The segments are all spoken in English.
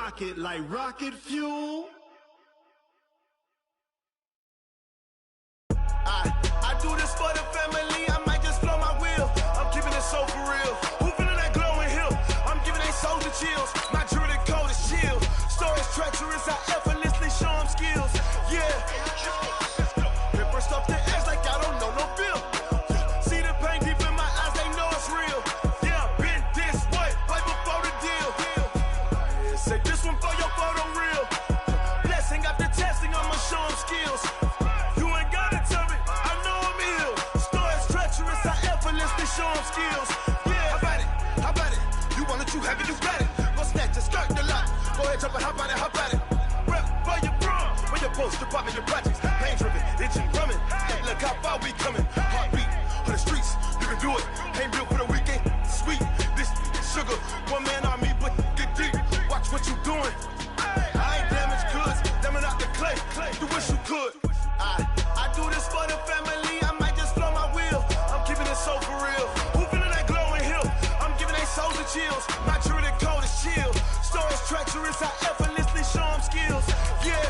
rocket like rocket fuel. I do this for the family. I might just blow my wheel. I'm keeping it so for real. Who feeling that glowing hill? I'm giving they soldier chills. My jewelry code is chill. Stories treacherous. I effortlessly show them skills. Yeah. Paper stuff the edge like I don't know no feel. See the pain deep in my eyes. They know it's real. Yeah, been this way right before the deal. Say this one for your photo real. Blessing after testing. I'ma show them skills. Show them skills. Yeah, how about it? You want it, you have it, you got it. Go snatch it, skirt the lot. Go ahead, jump it, how about it? Rep for your bro, when your post, you're popping your projects. Pain driven, itching, drumming. Look how far we coming. Heartbeat on the streets, you can do it. Ain't built for the weekend. Sweet, this sugar. One man army, but get deep. Watch what you doing. I ain't damaged goods, damn it out the clay. You wish you could. I do this for the family. I might just blow my wheel. I'm keeping it so for real. Who feeling that glowing hill? I'm giving they soldier chills. My jewelry code is chill. Stories treacherous. I effortlessly show them skills. Yeah.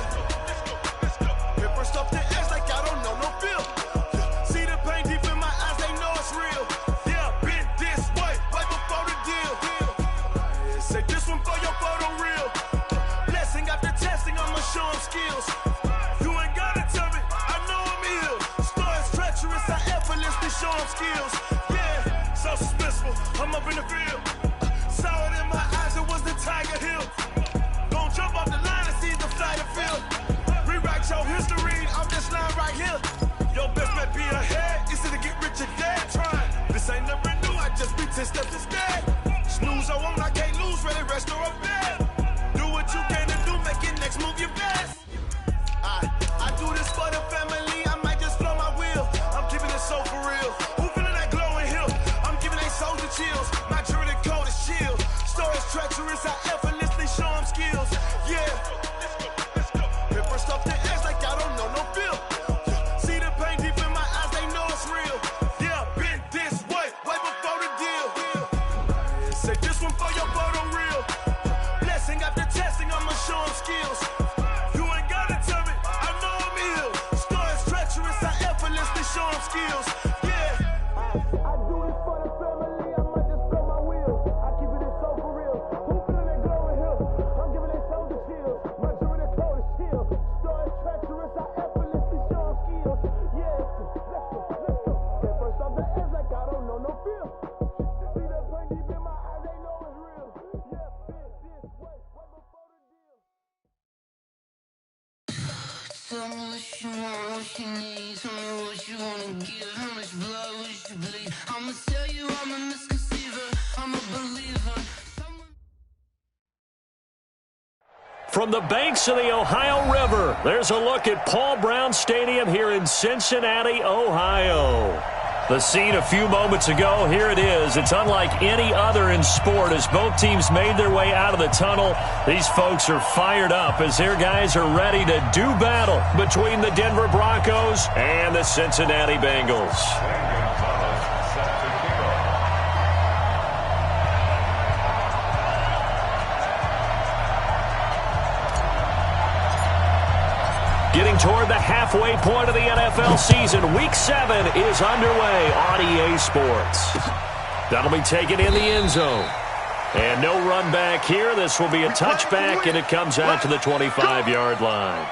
Paper stuff the edge like I don't know no feel. See the pain deep in my eyes. They know it's real. Yeah, been this way right before the deal. Say this one for your photo real. Blessing after testing. I'ma show them skills. Show them skills, yeah, so suspenseful, I'm up in the field, saw it in my eyes, it was the Tiger Hill, gon' jump off the line and see the flight of field, rewrite your history off this line right here, your best bet be ahead, easy to get rich or dead, trying, this ain't never new, I just be 10 steps instead, snooze I won't, I can't lose, ready, rest or a bed, do what you can to do, make your next move your best, I do this for the family, I might just blow my wheel, I'm keeping it so for real. Who feeling that glowing hill? I'm giving they soldier chills. My jewelry code is chill. Stories treacherous. I effortlessly show them skills. Yeah. Paper stuff the edge like I don't know no feel. See the pain deep in my eyes. They know it's real. Yeah, been this way right before the deal. Say this one for your photo real. Blessing after testing. I'ma show them skills. You ain't gotta tell me. I know I'm ill. Stories treacherous. I effortlessly show them skills. Tell me what you want, what you need. Tell me what you wanna give. How much blood would you bleed? I'ma tell you I'm a misconceiver. I'm a believer. From the banks of the Ohio River, there's a look at Paul Brown Stadium here in Cincinnati, Ohio. The scene a few moments ago, here it is. It's unlike any other in sport as both teams made their way out of the tunnel. These folks are fired up as their guys are ready to do battle between the Denver Broncos and the Cincinnati Bengals. Getting toward the halfway point of the NFL season, Week 7 is underway on EA Sports. That'll be taken in the end zone. And no run back here. This will be a touchback, and it comes out to the 25-yard line.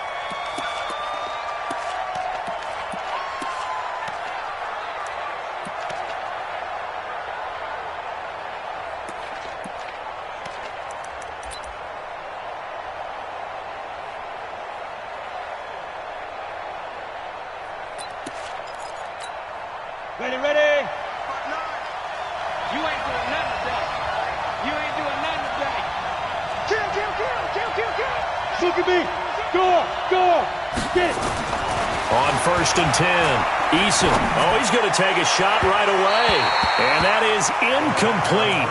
Ready? You ain't doing nothing today. You ain't doing nothing today. Kill. Look at me. Go. Get it. On 1st and 10, Eason. Oh, he's going to take a shot right away. And that is incomplete.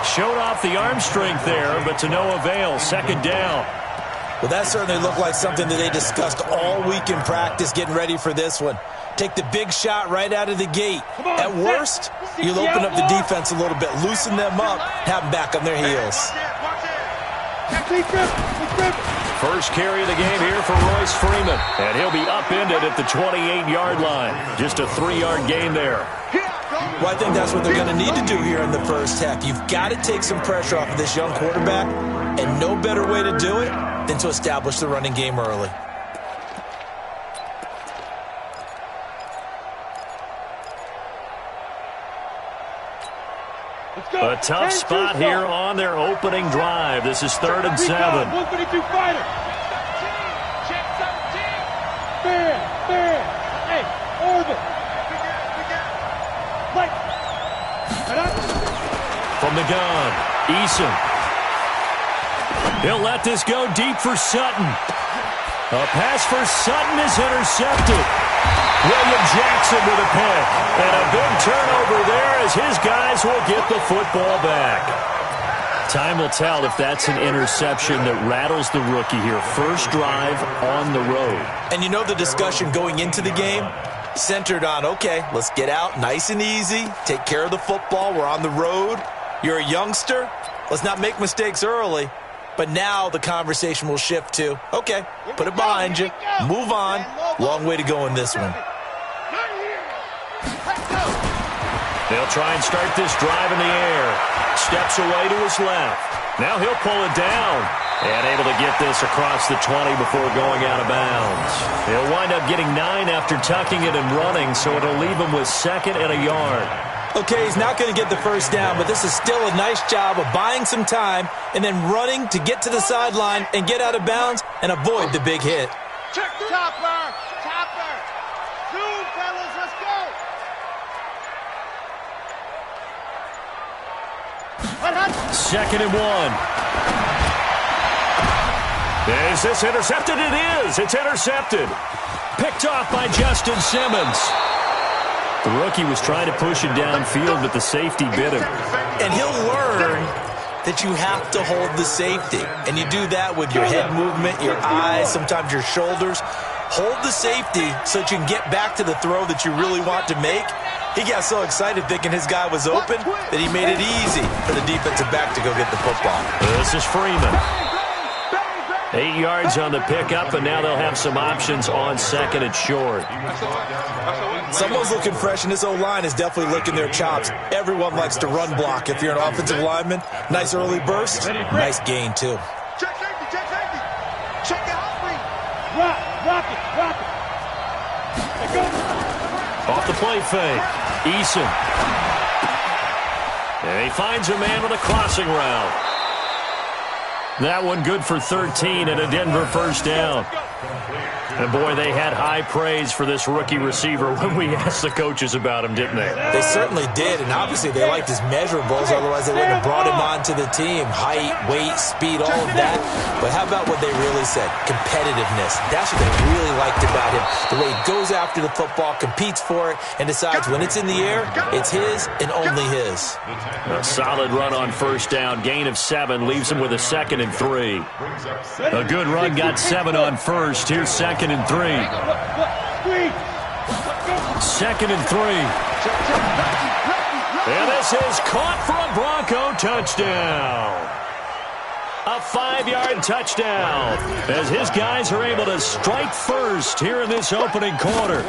Showed off the arm strength there, but to no avail. Second down. Well, that certainly looked like something that they discussed all week in practice getting ready for this one. Take the big shot right out of the gate. At worst, you'll open up the defense a little bit, loosen them up, have them back on their heels. First carry of the game here for Royce Freeman. And he'll be upended at the 28-yard line. Just a 3-yard gain there. Well, I think that's what they're going to need to do here in the first half. You've got to take some pressure off of this young quarterback, and no better way to do it than to establish the running game early. A tough spot here on their opening drive. This is 3rd and 7. 152 fighter. Fair. Hey, orbit. From the gun, Eason. He'll let this go deep for Sutton. A pass for Sutton is intercepted. William Jackson with a pick. And a big turnover there as his guys will get the football back. Time will tell if that's an interception that rattles the rookie here. First drive on the road. And you know the discussion going into the game? Centered on, okay, let's get out nice and easy, take care of the football, we're on the road. You're a youngster, let's not make mistakes early. But now the conversation will shift to, okay, put it behind you, move on. Long way to go in this one. They'll try and start this drive in the air. Steps away to his left. Now he'll pull it down. And able to get this across the 20 before going out of bounds. He'll wind up getting 9 after tucking it and running, so it'll leave him with 2nd and a yard. Okay, he's not going to get the first down, but this is still a nice job of buying some time and then running to get to the sideline and get out of bounds and avoid the big hit. Topper. Zoom, fellas, let's go. 2nd and 1. Is this intercepted? It is. It's intercepted. Picked off by Justin Simmons. The rookie was trying to push it downfield, but the safety bit him. And he'll learn that you have to hold the safety. And you do that with your head movement, your eyes, sometimes your shoulders. Hold the safety so that you can get back to the throw that you really want to make. He got so excited thinking his guy was open that he made it easy for the defensive back to go get the football. This is Freeman. 8 yards on the pickup, and now they'll have some options on 2nd and short. Someone's looking fresh, and this O-line is definitely licking their chops. Everyone likes to run block. If you're an offensive lineman, nice early burst, nice gain, too. Check safety. Check the outbreak. Rock it. Let go. Off the play fake. Eason. And he finds a man with a crossing route. That one good for 13 and a Denver first down. And, boy, they had high praise for this rookie receiver when we asked the coaches about him, didn't they? They certainly did, and obviously they liked his measurables. Otherwise, they wouldn't have brought him onto the team. Height, weight, speed, all of that. But how about what they really said? Competitiveness. That's what they really liked about him. The way he goes after the football, competes for it, and decides when it's in the air, it's his and only his. A solid run on first down. Gain of 7 leaves him with a 2nd and 3. A good run got 7 on first. Here's 2nd and 3. 2nd and 3. And this is caught for a Bronco touchdown. A 5-yard touchdown as his guys are able to strike first here in this opening quarter.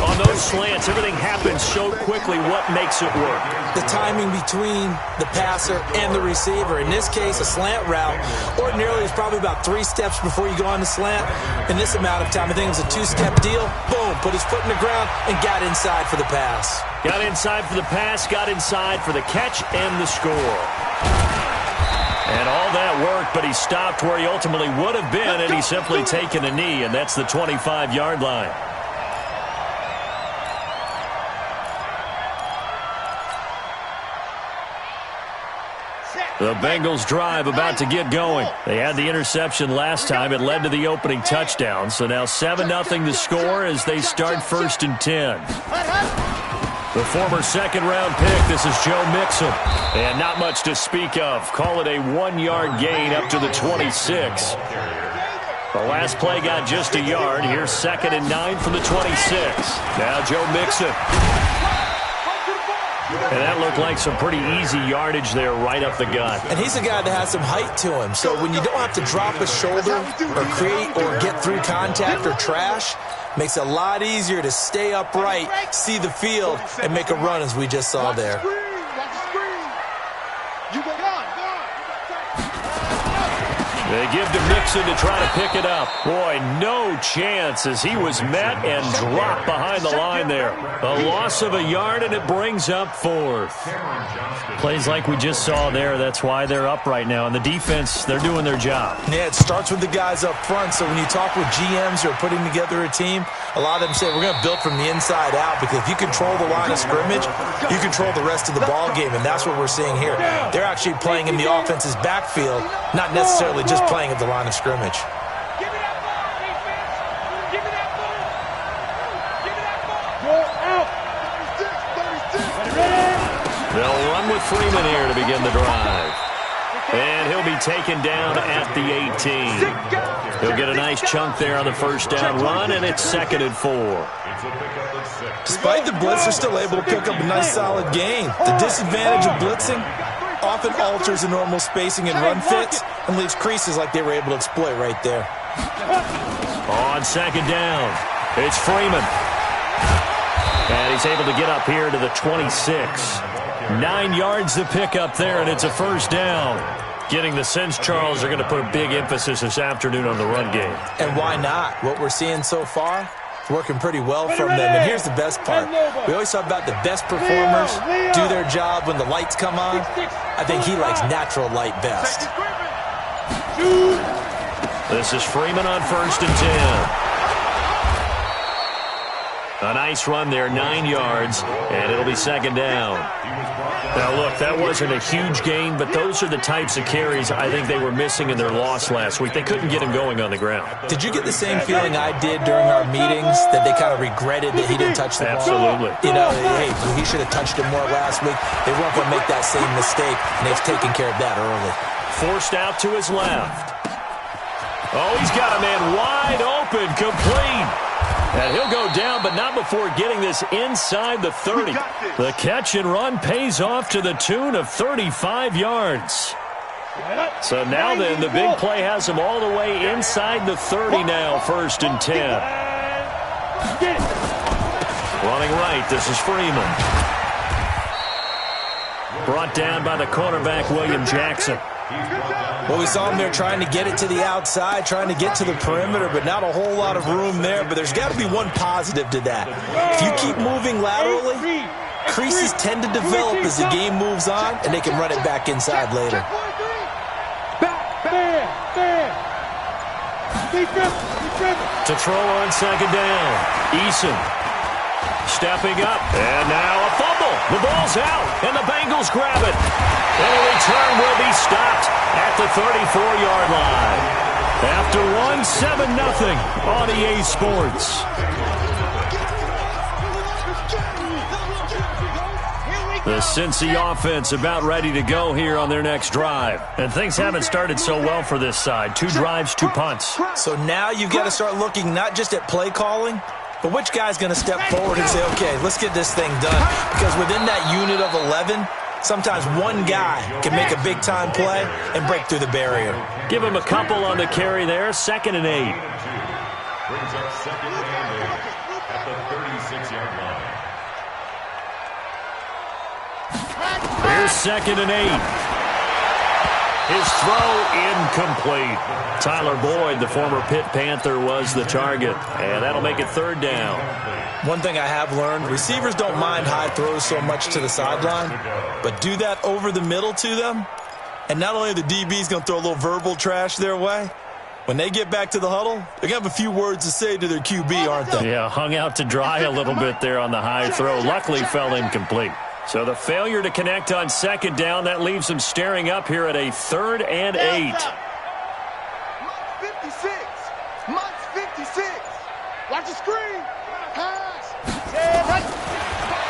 On those slants, everything happens so quickly. What makes it work? The timing between the passer and the receiver. In this case, a slant route ordinarily is probably about 3 steps before you go on the slant. In this amount of time, I think it was a 2-step deal. Boom, put his foot in the ground and got inside for the pass. Got inside for the pass, got inside for the catch and the score. And all that worked, but he stopped where he ultimately would have been, and he's simply taken a knee, and that's the 25-yard line. The Bengals drive about to get going. They had the interception last time. It led to the opening touchdown. So now 7-0 to score as they start 1st and 10. The former 2nd-round pick, this is Joe Mixon. And not much to speak of. Call it a 1-yard gain up to the 26. The last play got just a yard. Here's 2nd and 9 from the 26. Now Joe Mixon. And that looked like some pretty easy yardage there right up the gut. And he's a guy that has some height to him. So when you don't have to drop a shoulder or create or get through contact or trash, makes it a lot easier to stay upright, see the field, and make a run as we just saw there. They give to Mixon to try to pick it up. Boy, no chance as he was met and dropped behind the line there. A loss of a yard, and it brings up fourth. Plays like we just saw there. That's why they're up right now. And the defense, they're doing their job. Yeah, it starts with the guys up front. So when you talk with GMs who are putting together a team, a lot of them say we're going to build from the inside out, because if you control the line of scrimmage, you control the rest of the ball game, and that's what we're seeing here. They're actually playing in the offense's backfield, not necessarily just playing at the line of scrimmage. Give me that ball, defense. Give me that ball. Give me that ball. Go out. 36. Ready? They'll run with Freeman here to begin the drive. And he'll be taken down at the 18. He'll get a nice chunk there on the first down run, and it's 2nd and 4. Despite the blitz, they're still able to pick up a nice solid gain. The disadvantage of blitzing often alters the normal spacing and run fits and leaves creases like they were able to exploit right there. On 2nd down, it's Freeman. And he's able to get up here to the 26. 9 yards to pick up there, and it's a first down. Getting the sense, Charles, they're going to put a big emphasis this afternoon on the run game. And why not? What we're seeing so far, it's working pretty well from them. And here's the best part. We always talk about the best performers do their job when the lights come on. I think he likes natural light best. This is Freeman on 1st and 10. A nice run there, 9 yards, and it'll be 2nd down. Now, look, that wasn't a huge gain, but those are the types of carries I think they were missing in their loss last week. They couldn't get him going on the ground. Did you get the same feeling I did during our meetings, that they kind of regretted that he didn't touch the ball? Absolutely. You know, hey, he should have touched it more last week. They weren't going to make that same mistake, and they've taken care of that early. Forced out to his left. Oh, he's got a man wide open, complete. And he'll go down, but not before getting this inside the 30. The catch and run pays off to the tune of 35 yards. So now then, the big play has him all the way inside the 30 now, 1st and 10. Running right, this is Freeman. Brought down by the cornerback, William Jackson. Well, we saw him there trying to get it to the outside, trying to get to the perimeter, but not a whole lot of room there. But there's got to be one positive to that. If you keep moving laterally, creases tend to develop as the game moves on, and they can run it back inside later. To throw on 2nd down, Eason stepping up, and now a fumble. The ball's out, and the Bengals grab it. And a return will be stopped at the 34-yard line. After one, 7-0 on EA Sports. The Cincy offense about ready to go here on their next drive. And things haven't started so well for this side. 2 drives, 2 punts. So now you've got to start looking not just at play calling, but which guy's going to step forward and say, okay, let's get this thing done. Because within that unit of 11, sometimes one guy can make a big-time play and break through the barrier. Give him a couple on the carry there, 2nd and 8. Brings up 2nd and 8 at the 36-yard line. Here's 2nd and 8. His throw incomplete. Tyler Boyd, the former Pitt Panther, was the target. And that'll make it 3rd down. One thing I have learned, receivers don't mind high throws so much to the sideline, but do that over the middle to them, and not only are the DBs going to throw a little verbal trash their way, when they get back to the huddle, they're going to have a few words to say to their QB, aren't they? Yeah, hung out to dry a little bit there on the high throw. Luckily fell incomplete. So the failure to connect on 2nd down, that leaves him staring up here at a 3rd and 8. 56. Months 56. Watch the screen. Pass.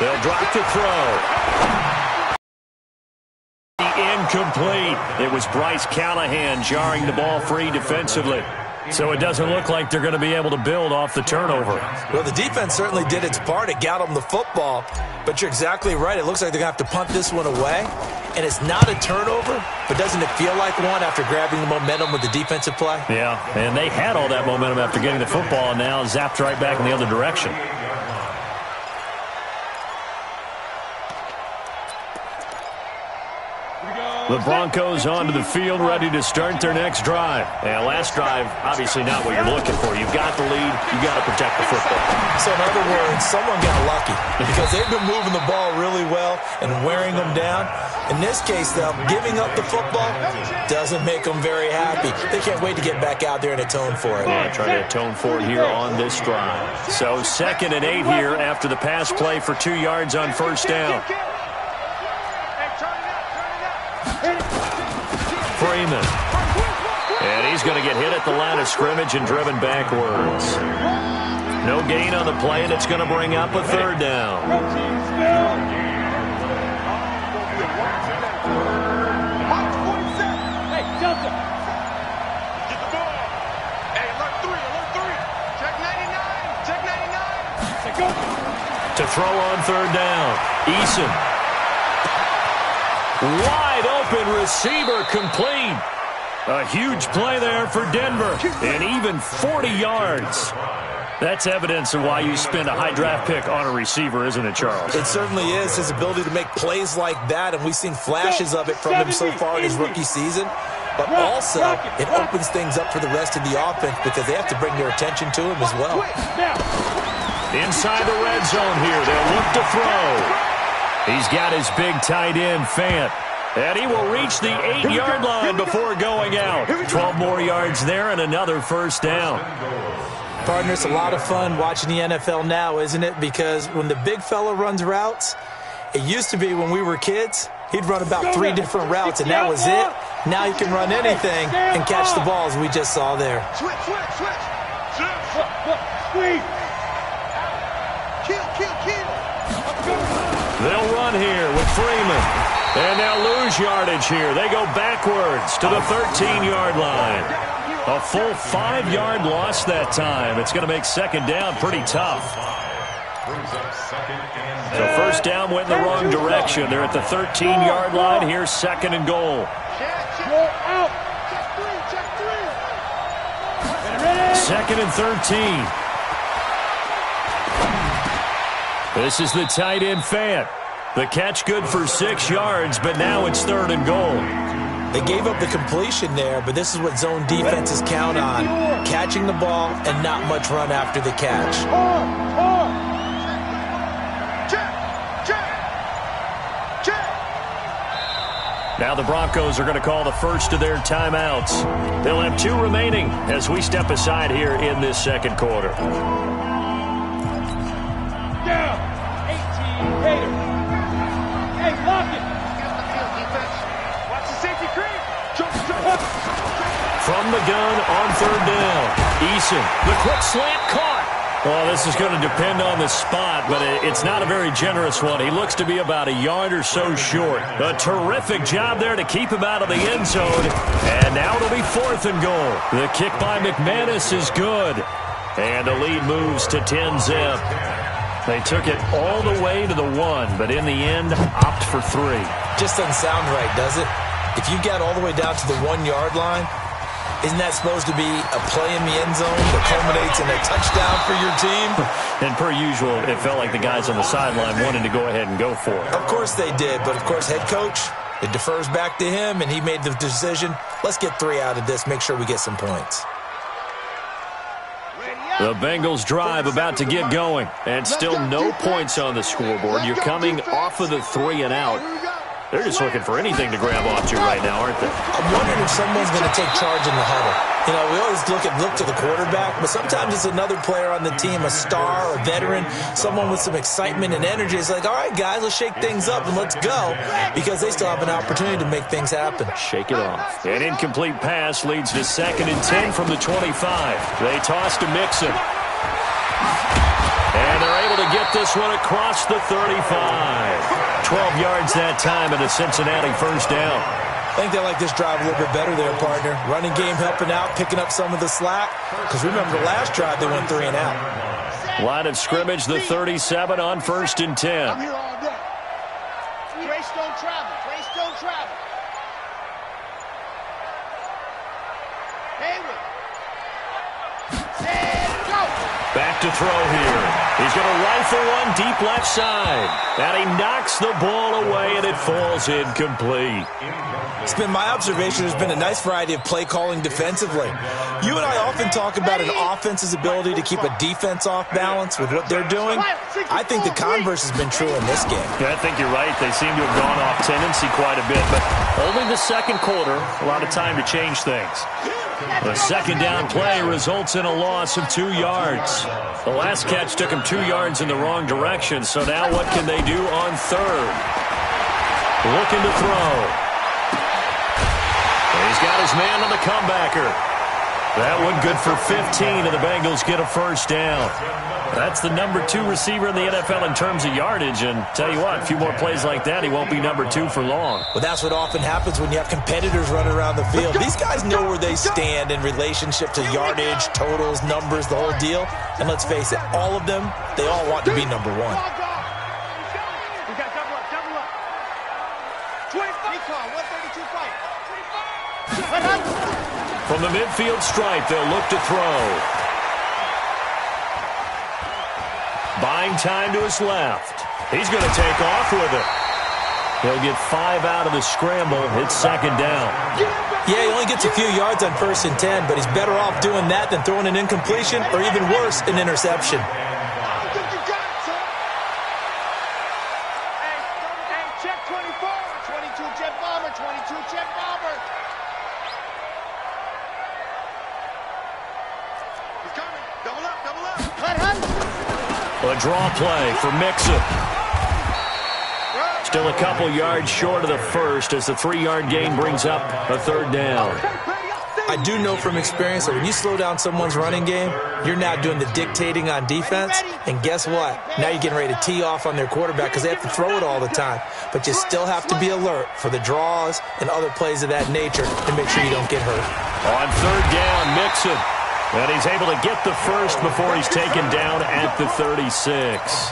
They'll drop to throw. Incomplete. It was Bryce Callahan jarring the ball free defensively. So it doesn't look like they're going to be able to build off the turnover. Well, the defense certainly did its part. It got them the football. But you're exactly right. It looks like they're going to have to punt this one away. And it's not a turnover, but doesn't it feel like one after grabbing the momentum with the defensive play? Yeah, and they had all that momentum after getting the football and now zapped right back in the other direction. The Broncos onto the field, ready to start their next drive. And last drive, obviously not what you're looking for. You've got the lead. You've got to protect the football. So in other words, someone got lucky because they've been moving the ball really well and wearing them down. In this case, though, giving up the football doesn't make them very happy. They can't wait to get back out there and atone for it. Yeah, try to atone for it here on this drive. So 2nd and 8 here after the pass play for 2 yards on first down. Freeman. And he's going to get hit at the line of scrimmage and driven backwards. No gain on the play, and it's going to bring up a 3rd down. Hey, Delta. Get the ball. Hey, alert 3. Check 99. Check 99. Say go. To throw on 3rd down. Eason. Wide open receiver complete. A huge play there for Denver. And even 40 yards. That's evidence of why you spend a high draft pick on a receiver, isn't it, Charles? It certainly is. His ability to make plays like that, and we've seen flashes of it from him so far in his rookie season. But also, it opens things up for the rest of the offense because they have to bring their attention to him as well. Inside the red zone here. They'll look to throw. He's got his big tight end, Fant. And he will reach the 8-yard line before going out. 12 more yards there and another first down. Partner, it's a lot of fun watching the NFL now, isn't it? Because when the big fella runs routes, it used to be when we were kids, he'd run about 3 different routes, and that was it. Now he can run anything and catch the balls we just saw there. Switch. Squeeze. Kill. They'll run here with Freeman. And they'll lose yardage here. They go backwards to the 13-yard line. A full 5-yard loss that time. It's going to make 2nd down pretty tough. So first down went in the wrong direction. They're at the 13-yard line. Here's 2nd and goal. Out. Check 3. 2nd and 13. This is the tight end, Fant. The catch good for 6 yards, but now it's 3rd and goal. They gave up the completion there, but this is what zone defenses count on. Catching the ball and not much run after the catch. Check. Now the Broncos are going to call the first of their timeouts. They'll have 2 remaining as we step aside here in this 2nd quarter. Down. 18. Hater. Hey, lock it. Watch the safety creep. Jump. From the gun on 3rd down. Eason, the quick slant caught. Well, this is going to depend on the spot, but it's not a very generous one. He looks to be about a yard or so short. A terrific job there to keep him out of the end zone. And now it'll be 4th and goal. The kick by McManus is good. And the lead moves to 10-zip. They took it all the way to the 1, but in the end, opt for 3. Just doesn't sound right, does it? If you get all the way down to the 1-yard line, isn't that supposed to be a play in the end zone that culminates in a touchdown for your team? And per usual, it felt like the guys on the sideline wanted to go ahead and go for it. Of course they did, but of course head coach, it defers back to him, and he made the decision, let's get 3 out of this, make sure we get some points. The Bengals drive about to get going, and still no points on the scoreboard. You're coming off of the 3 and out. They're just looking for anything to grab onto right now, aren't they? I'm wondering if someone's going to take charge in the huddle. You know, we always look to the quarterback, but sometimes it's another player on the team, a star, a veteran, someone with some excitement and energy. It's like, all right, guys, let's shake things up and let's go, because they still have an opportunity to make things happen. Shake it off. An incomplete pass leads to 2nd and 10 from the 25. They toss to Mixon. And they're able to get this one across the 35. 12 yards that time and a Cincinnati first down. I think they like this drive a little bit better there, partner. Running game helping out, picking up some of the slack. Because remember, the last drive they went 3 and out. Line of scrimmage, the 37 on 1st and 10. I'm here all day. Grace don't travel. Grace don't travel. Hayward. Set, go. Back to throw here. He's going to rifle one deep left side. And he knocks the ball away, and it falls incomplete. It's been my observation there's been a nice variety of play calling defensively. You and I often talk about an offense's ability to keep a defense off balance with what they're doing. I think the converse has been true in this game. Yeah, I think you're right. They seem to have gone off tendency quite a bit, but only the second quarter, a lot of time to change things. The second down play results in a loss of 2 yards. The last catch took him 2 yards in the wrong direction, so now what can they do on third? Looking to throw. He's got his man on the comebacker. That one good for 15, and the Bengals get a first down. That's the number 2 receiver in the NFL in terms of yardage, and tell you what, a few more plays like that, he won't be number 2 for long. Well, that's what often happens when you have competitors running around the field. These guys know where they stand in relationship to yardage, totals, numbers, the whole deal. And let's face it, all of them, they all want to be number 1. We got double up. 25. Recall, 132 fight. From the midfield stripe, they'll look to throw. Buying time to his left. He's going to take off with it. He'll get 5 out of the scramble. It's second down. Yeah, he only gets a few yards on 1st and 10, but he's better off doing that than throwing an incompletion or even worse, an interception. Hey, check 24. 22 jet bomber. 22 jet bomber. He's coming. Double up. A draw play for Mixon. Still a couple yards short of the first as the 3-yard gain brings up a third down. I do know from experience that when you slow down someone's running game, you're now doing the dictating on defense. And guess what? Now you're getting ready to tee off on their quarterback because they have to throw it all the time. But you still have to be alert for the draws and other plays of that nature to make sure you don't get hurt. On third down, Mixon. And he's able to get the first before he's taken down at the 36.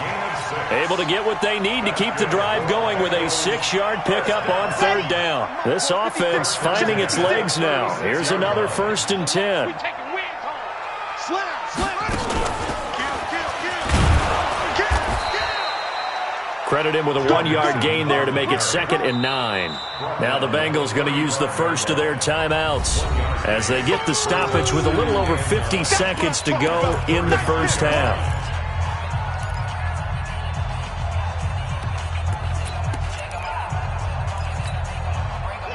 Able to get what they need to keep the drive going with a 6-yard pickup on third down. This offense finding its legs now. Here's another 1st and 10. Credit him with a 1-yard gain there to make it 2nd and 9. Now the Bengals going to use the first of their timeouts as they get the stoppage with a little over 50 seconds to go in the first half.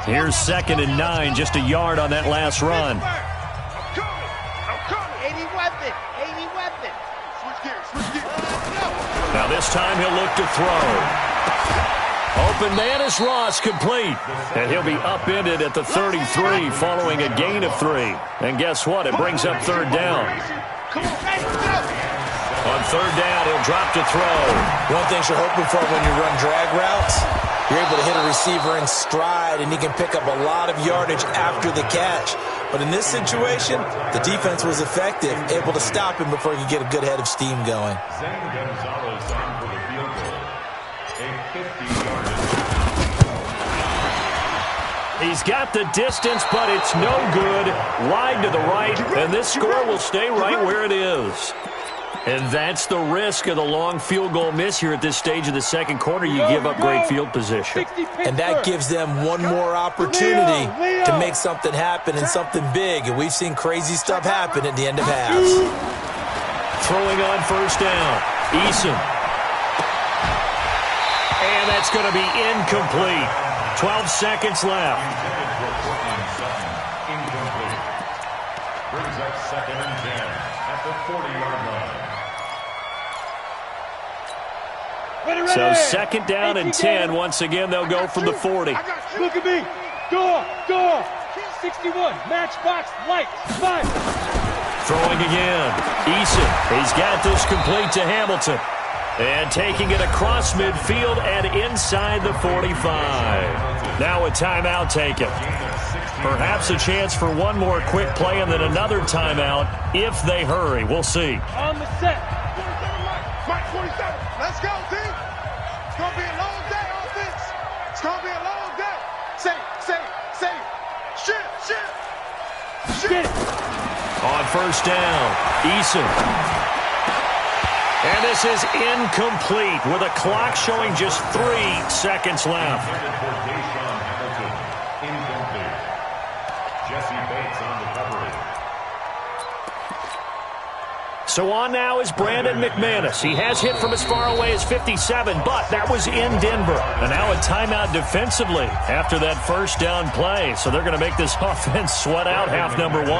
Here's 2nd and 9, just a yard on that last run. Now this time he'll look to throw. Open man is Ross, complete. And he'll be upended at the 33 following a gain of 3. And guess what? It brings up third down. On third down, he'll drop to throw. One thing you're hoping for when you run drag routes, you're able to hit a receiver in stride, and he can pick up a lot of yardage after the catch. But in this situation, the defense was effective, able to stop him before he could get a good head of steam going. He's got the distance, but it's no good. Wide to the right, and this score will stay right where it is. And that's the risk of the long field goal miss here at this stage of the second quarter. You give up great field position. And that gives them one more opportunity to make something happen and something big. And we've seen crazy stuff happen at the end of halves. Throwing on first down. Eason. And that's going to be incomplete. 12 seconds left. Incomplete. Brings up 2nd and 10 at the 40-yard line. So 2nd down and 10. Once again, they'll go from the 40. Look at me. Go. 61. Matchbox light. 5. Throwing again. Eason. He's got this complete to Hamilton. And taking it across midfield and inside the 45. Now a timeout taken. Perhaps a chance for one more quick play and then another timeout if they hurry. We'll see. On the set. Mike 27. Let's go, D. It's going to be a long day, offense. It's going to be a long day. Say. Shit. On first down, Eason. And this is incomplete with a clock showing just 3 seconds left. So on now is Brandon McManus. He has hit from as far away as 57, but that was in Denver. And now a timeout defensively after that first down play. So they're going to make this offense sweat out half number 1.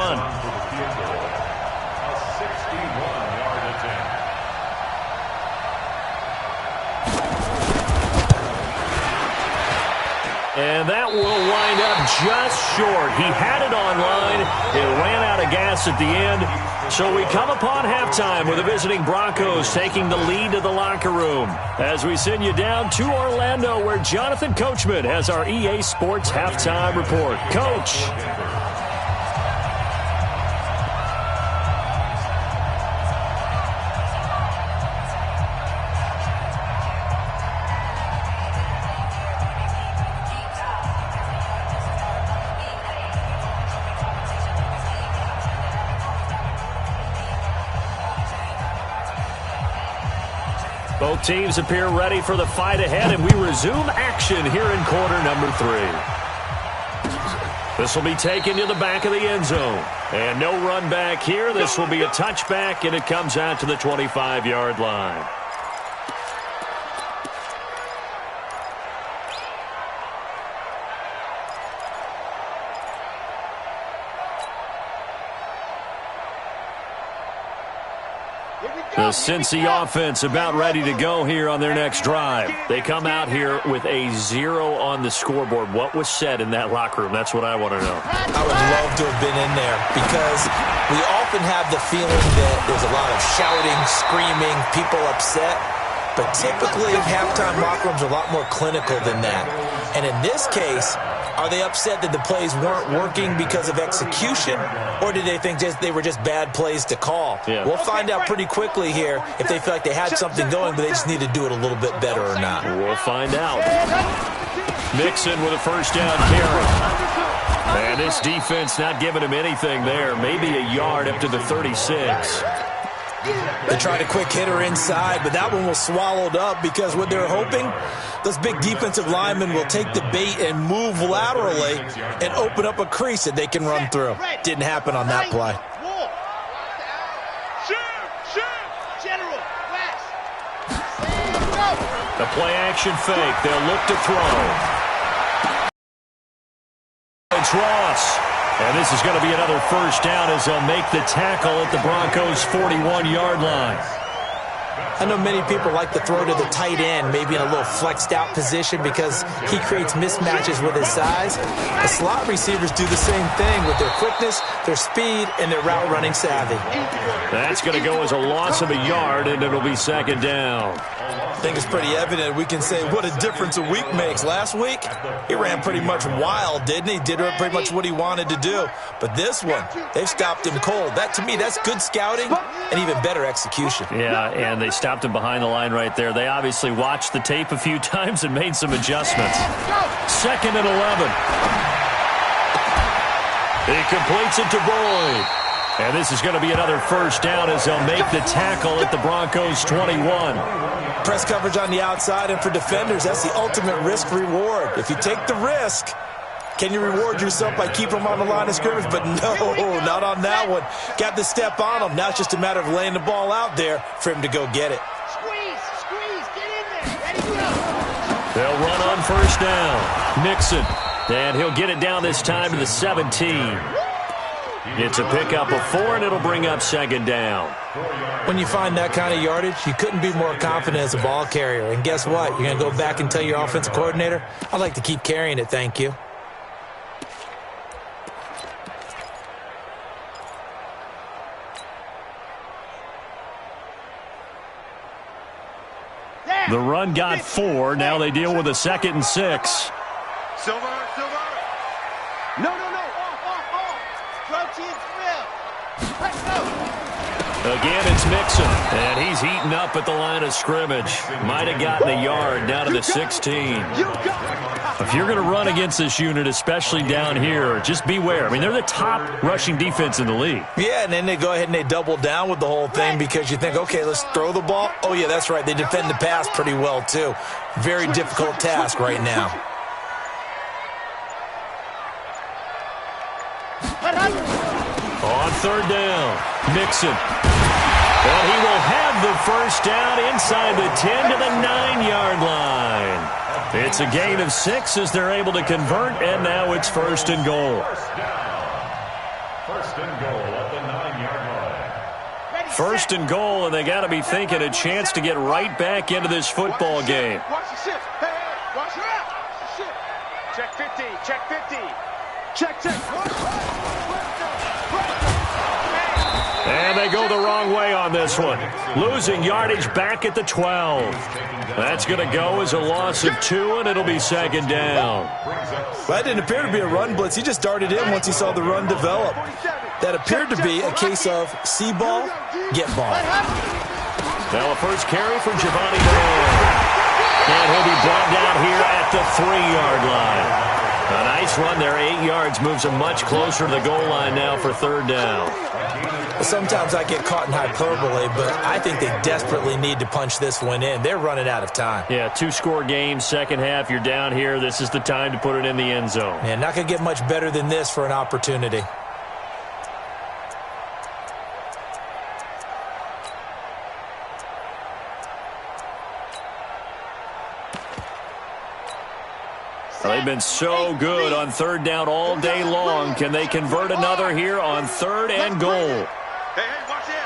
And that will wind up just short. He had it on line. It ran out of gas at the end. So we come upon halftime with the visiting Broncos taking the lead to the locker room. As we send you down to Orlando where Jonathan Coachman has our EA Sports halftime report. Coach. Both teams appear ready for the fight ahead, and we resume action here in quarter number 3. This will be taken to the back of the end zone. And no run back here. This will be a touchback, and it comes out to the 25-yard line. The Cincy offense about ready to go here on their next drive. They come out here with a 0 on the scoreboard. What was said in that locker room? That's what I want to know. I would love to have been in there because we often have the feeling that there's a lot of shouting, screaming, people upset. But typically, halftime locker rooms are a lot more clinical than that. And in this case, are they upset that the plays weren't working because of execution, or did they think they were just bad plays to call? Yeah. We'll find out pretty quickly here if they feel like they had something going, but they just need to do it a little bit better or not. We'll find out. Mixon with a first down carry. And this defense not giving him anything there. Maybe a yard up to the 36. They tried a quick hitter inside, but that one was swallowed up because what they're hoping, those big defensive linemen will take the bait and move laterally and open up a crease that they can run through. Didn't happen on that play. The play-action fake. They'll look to throw. It's Ross. And this is going to be another first down as they'll make the tackle at the Broncos' 41-yard line. I know many people like to throw to the tight end, maybe in a little flexed out position because he creates mismatches with his size. The slot receivers do the same thing with their quickness, their speed, and their route running savvy. That's going to go as a loss of a yard, and it'll be second down. I think it's pretty evident. We can say what a difference a week makes. Last week, he ran pretty much wild, didn't he? Did pretty much what he wanted to do. But this one, they've stopped him cold. That, to me, that's good scouting and even better execution. Yeah, and they stopped him behind the line right there. They obviously watched the tape a few times and made some adjustments. 2nd and 11. He completes it to Boyd. And this is going to be another first down as they'll make the tackle at the Broncos' 21. Press coverage on the outside, and for defenders, that's the ultimate risk-reward. If you take the risk, can you reward yourself by keeping them on the line of scrimmage? But no, not on that one. Got the step on them. Now it's just a matter of laying the ball out there for him to go get it. Squeeze, get in there. Ready to go. They'll run on first down. Mixon. And he'll get it down this time to the 17. It's a pickup of 4, and it'll bring up second down. When you find that kind of yardage, you couldn't be more confident as a ball carrier. And guess what? You're going to go back and tell your offensive coordinator, I'd like to keep carrying it, thank you. The run got 4. Now they deal with a 2nd and 6. Silver. No. Off. Crouchy and Smith. Let's go. Again, it's Mixon, and he's heating up at the line of scrimmage. Might have gotten a yard down to the 16. If you're going to run against this unit, especially down here, just beware. I mean, they're the top rushing defense in the league. Yeah, and then they go ahead and they double down with the whole thing because you think, okay, let's throw the ball. Oh, yeah, that's right. They defend the pass pretty well, too. Very difficult task right now. On third down, Mixon. And he will have the first down inside the 10 to the 9-yard line. It's a gain of 6 as they're able to convert, and now it's first and goal. First and goal at the 9-yard line. First and goal, and they got to be thinking a chance to get right back into this football game. Watch the shift. Hey, watch it out. Check 50. Check 50. Check. And they go the wrong way on this one. Losing yardage back at the 12. That's going to go as a loss of 2, and it'll be second down. That didn't appear to be a run blitz. He just darted in once he saw the run develop. That appeared to be a case of see ball, get ball. Now a first carry for Giovanni Moore. And he'll be brought down here at the 3-yard line. A nice run there, 8 yards, moves him much closer to the goal line now for third down. Sometimes I get caught in hyperbole, but I think they desperately need to punch this one in. They're running out of time. Yeah, 2-score game, second half, you're down here. This is the time to put it in the end zone. Man, not going to get much better than this for an opportunity. They've been so good on third down all day long. Can they convert another here on third and goal? Hey, watch it.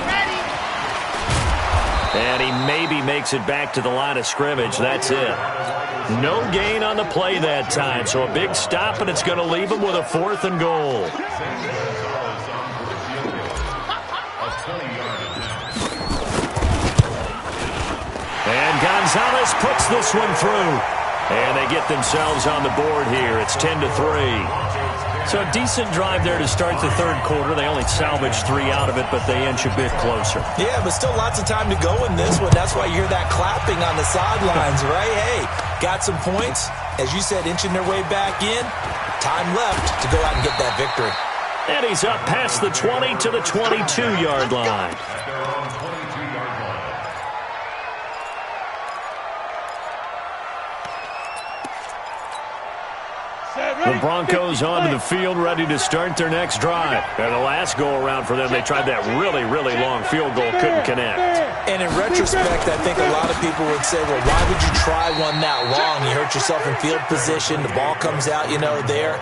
Ready. And he maybe makes it back to the line of scrimmage. That's it. No gain on the play that time. So a big stop, and it's going to leave him with a 4th and goal. And Gonzalez puts this one through. And they get themselves on the board here. It's 10-3. So a decent drive there to start the third quarter. They only salvaged 3 out of it, but they inch a bit closer. Yeah, but still lots of time to go in this one. That's why you hear that clapping on the sidelines, right? Hey, got some points. As you said, inching their way back in. Time left to go out and get that victory. And he's up past the 20 to the 22-yard line. The Broncos onto the field, ready to start their next drive. And the last go-around for them, they tried that really, really long field goal, couldn't connect. And in retrospect, I think a lot of people would say, well, why would you try one that long? You hurt yourself in field position. The ball comes out, there.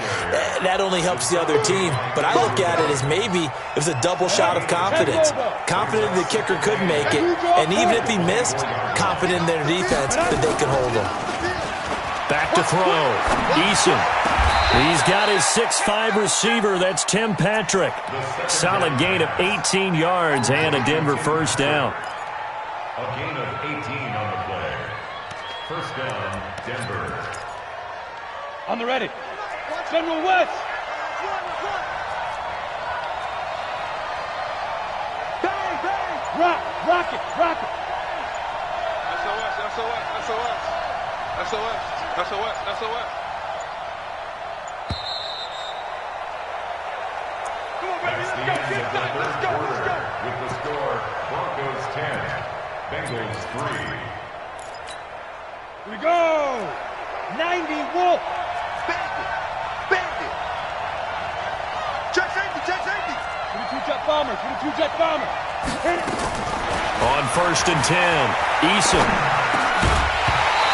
That only helps the other team. But I look at it as maybe it was a double shot of confidence. Confident the kicker could make it. And even if he missed, confident in their defense that they could hold him. Back to throw. Eason. He's got his 6'5 receiver. That's Tim Patrick. Solid gain of 18 yards and a Denver first down. A gain of 18 on the play. First down, Denver. On the ready. General West. Bang, bang. Rock it. SOS. That's the end of the third quarter. With the score, Broncos 10, Bengals 3. Here we go. 90 Wolf. Bandit. Check safety. 22 jet bomber. Hit it. On first and 10, Eason.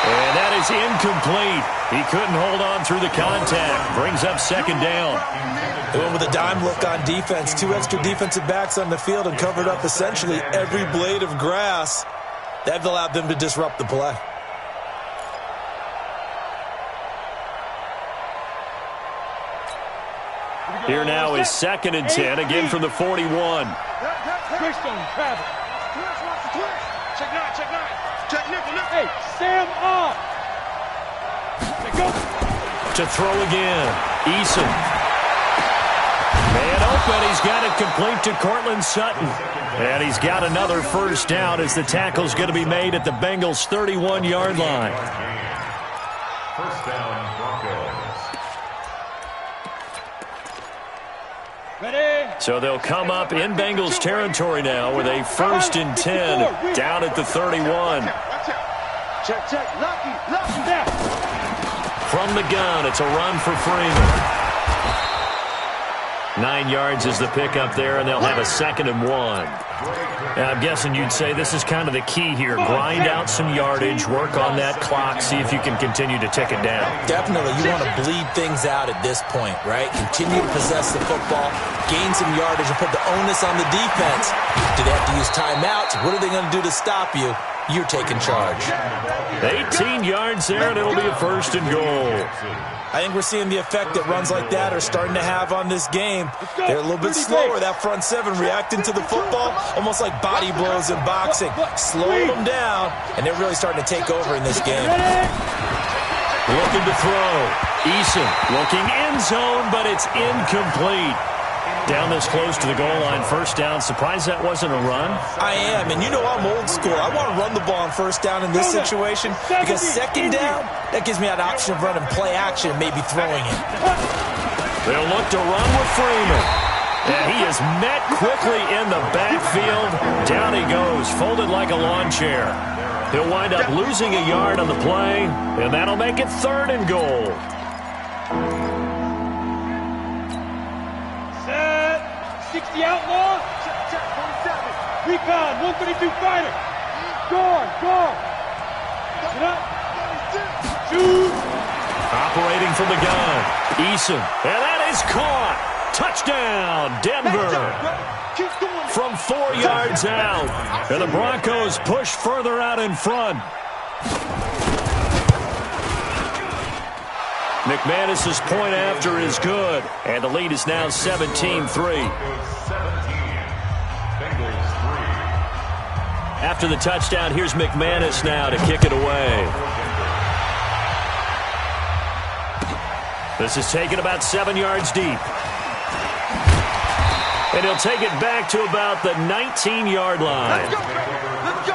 And that is incomplete. He couldn't hold on through the contact. Brings up second down. They went with a dime look on defense. 2 extra defensive backs on the field and covered up essentially every blade of grass. That allowed them to disrupt the play. Here now is second and 10, again from the 41. Twitch on Travis. Check nine. Check nickel. Hey, Sam off. Check To throw again. Eason. Man open. He's got it complete to Cortland Sutton. And he's got another first down as the tackle's going to be made at the Bengals' 31-yard line. First down, Broncos. Ready? So they'll come up in Bengals territory now with a 1st and 10 down at the 31. Check, check. Lucky, down. From the gun, it's a run for Freeman. 9 yards is the pickup there, and they'll have a 2nd and 1. Now, I'm guessing you'd say this is kind of the key here. Grind out some yardage, work on that clock, see if you can continue to tick it down. Definitely. You want to bleed things out at this point, right? Continue to possess the football, gain some yardage, and put the onus on the defense. Do they have to use timeouts? What are they going to do to stop you? You're taking charge. 18 yards there, and it'll be a 1st and goal. I think we're seeing the effect that runs like that are starting to have on this game. They're a little bit slower, that front seven, reacting to the football, almost like body blows in boxing. Slowing them down, and they're really starting to take over in this game. Looking to throw. Eason looking end zone, but it's incomplete. Down this close to the goal line, 1st down. Surprised that wasn't a run? I am, and you know I'm old school. I want to run the ball on 1st down in this situation because 2nd down, that gives me that option of running play action and maybe throwing it. They'll look to run with Freeman. And he is met quickly in the backfield. Down he goes, folded like a lawn chair. He'll wind up losing a yard on the play, and that'll make it 3rd and goal. Set. 60 outlaw. Check, 47. Recon, 132 fighter. Guard. Get up. Shoot. Operating from the gun. Eason. And that is caught. Touchdown, Denver. From 4 yards out. And the Broncos push further out in front. McManus's point after is good. And the lead is now 17-3. After the touchdown, here's McManus now to kick it away. This is taken about 7 yards deep. And he'll take it back to about the 19-yard line. Let's go.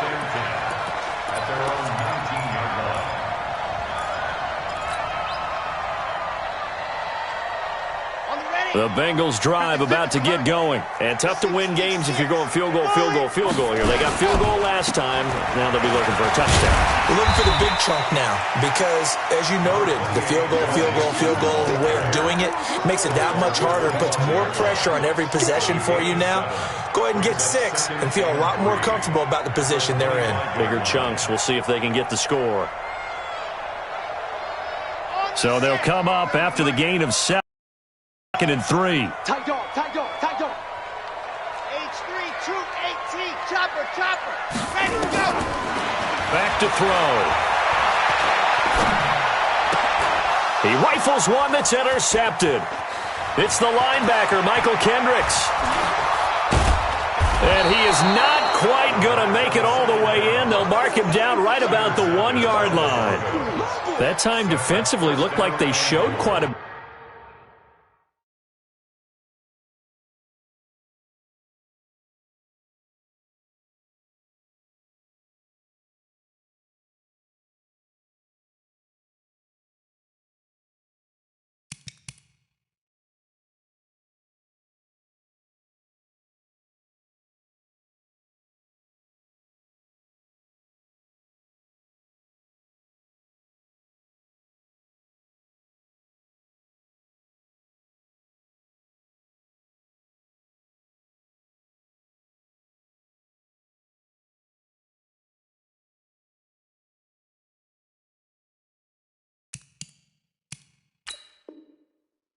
The Bengals drive about to get going. And tough to win games if you're going field goal here. They got field goal last time. Now they'll be looking for a touchdown. We're looking for the big chunk now because, as you noted, the field goal, the way of doing it makes it that much harder, puts more pressure on every possession for you now. Go ahead and get 6 and feel a lot more comfortable about the position they're in. Bigger chunks. We'll see if they can get the score. So they'll come up after the gain of 7. 2nd and 3. Tight dog. H3, troop 18, chopper. Ready to go. Back to throw. He rifles one that's intercepted. It's the linebacker, Michael Kendricks. And he is not quite going to make it all the way in. They'll mark him down right about the 1-yard line. That time defensively looked like they showed quite a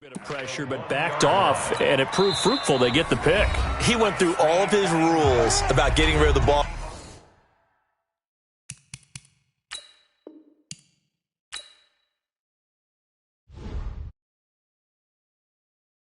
bit of pressure, but backed off, and it proved fruitful. They get the pick. He went through all of his rules about getting rid of the ball.